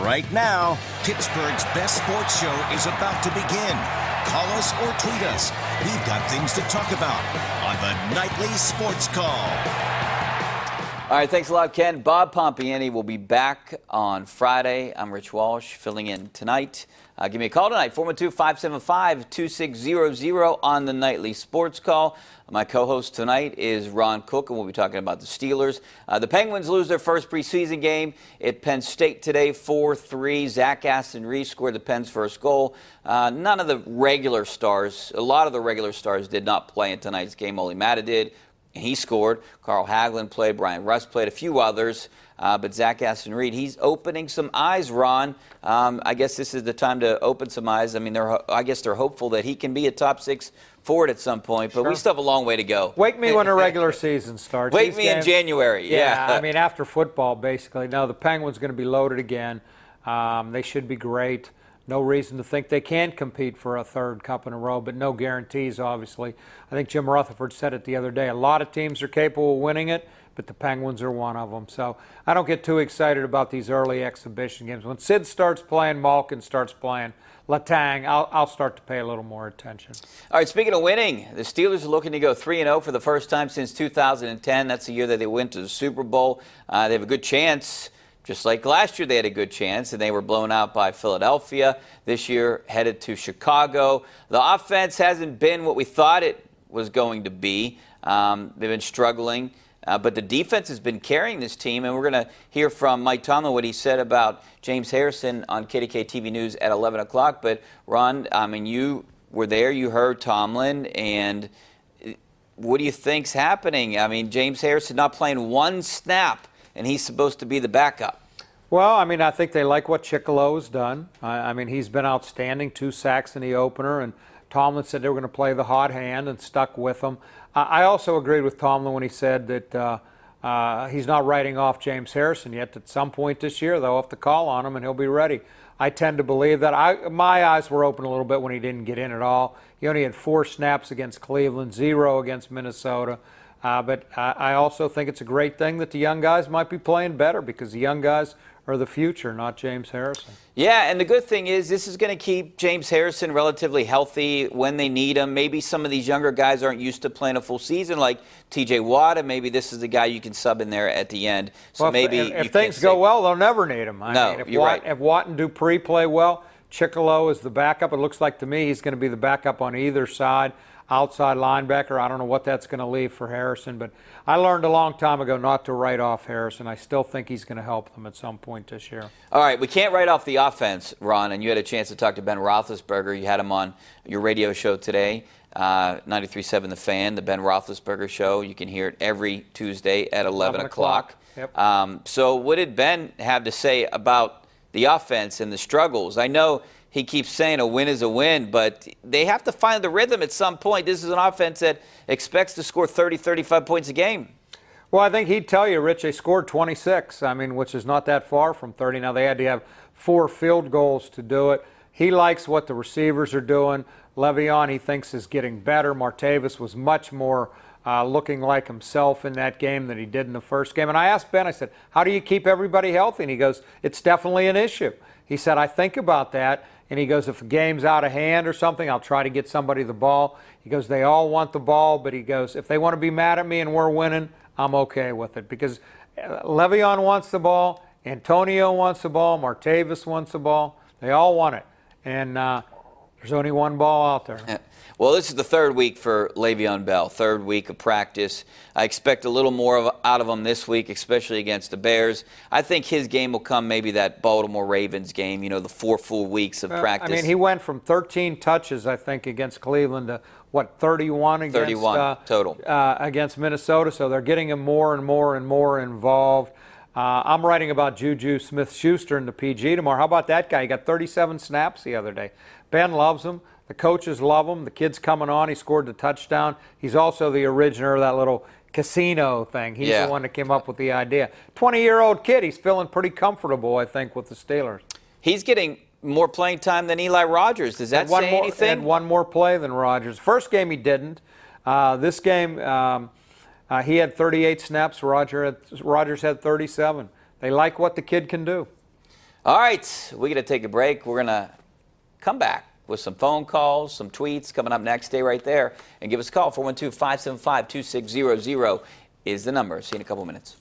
Right now, Pittsburgh's best sports show is about to begin. Call us or tweet us. We've got things to talk about on the Nightly Sports Call. All right, thanks a lot, Ken. Bob Pompiani will be back on Friday. I'm Rich Walsh, filling in tonight. Give me a call tonight, 412-575-2600 on the Nightly Sports Call. My co-host tonight is Ron Cook, and we'll be talking about the Steelers. The Penguins lose their first preseason game at Penn State today, 4-3. Zach Aston-Reese scored the Pens' first goal. None of the regular stars, a lot of the regular stars did not play in tonight's game. Only Matta did. He scored. Carl Hagelin played. Brian Rust played. A few others. But Zach Aston-Reese, he's opening some eyes, Ron. I guess this is the time to open some eyes. I mean, I guess they're hopeful that he can be a top 6 forward at some point, but we still have a long way to go. Wake me when the regular season starts. Wake me in January. Yeah, I mean, after football, basically. No, the Penguins are going to be loaded again. They should be great. No reason to think they can compete for a third cup in a row, but no guarantees, obviously. I think Jim Rutherford said it the other day. A lot of teams are capable of winning it, but the Penguins are one of them. So I don't get too excited about these early exhibition games. When Sid starts playing, Malkin starts playing, Letang, I'll start to pay a little more attention. All right, speaking of winning, the Steelers are looking to go 3-0 for the first time since 2010. That's the year that they went to the Super Bowl. They have a good chance. Just like last year, they had a good chance, and they were blown out by Philadelphia. This year, headed to Chicago. The offense hasn't been what we thought it was going to be. They've been struggling, but the defense has been carrying this team, and we're going to hear from Mike Tomlin what he said about James Harrison on KDKA-TV News at 11 o'clock. But, Ron, I mean, you were there. You heard Tomlin, and what do you think's happening? I mean, James Harrison not playing one snap, and he's supposed to be the backup. Well, I mean, I think they like what Chicolo's done. I mean, he's been outstanding, 2 sacks in the opener, and Tomlin said they were going to play the hot hand and stuck with him. I also agreed with Tomlin when he said that he's not writing off James Harrison yet. At some point this year, they'll have to call on him, and he'll be ready. I tend to believe that. My eyes were open a little bit when he didn't get in at all. He only had 4 snaps against Cleveland, 0 against Minnesota. But I also think it's a great thing that the young guys might be playing better, because the young guys are the future, not James Harrison. Yeah, and the good thing is this is going to keep James Harrison relatively healthy when they need him. Maybe some of these younger guys aren't used to playing a full season, like T.J. Watt, and maybe this is the guy you can sub in there at the end. So well, maybe if things go well, they'll never need him. I mean, you're right. If Watt and Dupree play well, Chicolo is the backup. It looks like to me he's going to be the backup on either side. Outside linebacker, I don't know what that's going to leave for Harrison, but I learned a long time ago not to write off Harrison. I still think he's going to help them at some point this year. All right, we can't write off the offense, Ron, and you had a chance to talk to Ben Roethlisberger. You had him on your radio show today, 93.7 The Fan, the Ben Roethlisberger Show. You can hear it every Tuesday at 11 o'clock. Yep. So what did Ben have to say about the offense and the struggles? I know he keeps saying a win is a win, but they have to find the rhythm at some point. This is an offense that expects to score 30, 35 points a game. Well, I think he'd tell you, Rich, they scored 26, I mean, which is not that far from 30. Now, they had to have 4 field goals to do it. He likes what the receivers are doing. Le'Veon, he thinks, is getting better. Martavis was much more looking like himself in that game than he did in the first game. And I asked Ben, I said, how do you keep everybody healthy? And he goes, it's definitely an issue. He said, I think about that. And he goes, if the game's out of hand or something, I'll try to get somebody the ball. He goes, they all want the ball, but he goes, if they want to be mad at me and we're winning, I'm okay with it. Because Le'Veon wants the ball, Antonio wants the ball, Martavis wants the ball. They all want it. And there's only one ball out there. Well, this is the 3rd week for Le'Veon Bell, 3rd week of practice. I expect a little more out of him this week, especially against the Bears. I think his game will come maybe that Baltimore Ravens game, you know, the 4 full weeks of practice. I mean, he went from 13 touches, I think, against Cleveland to, what, 31 against 31 total against Minnesota. So they're getting him more and more and more involved. I'm writing about Juju Smith-Schuster in the PG tomorrow. How about that guy? He got 37 snaps the other day. Ben loves him. The coaches love him. The kid's coming on. He scored the touchdown. He's also the originator of that little casino thing. He's the one that came up with the idea. 20-year-old kid. He's feeling pretty comfortable, I think, with the Steelers. He's getting more playing time than Eli Rogers. Does that say anything? He had one more play than Rogers. First game he didn't. This game he had 38 snaps. Rogers had 37. They like what the kid can do. All right, we're going to take a break. We're going to come back with some phone calls, some tweets coming up next. Stay right there and give us a call. 412-575-2600 is the number. See you in a couple minutes.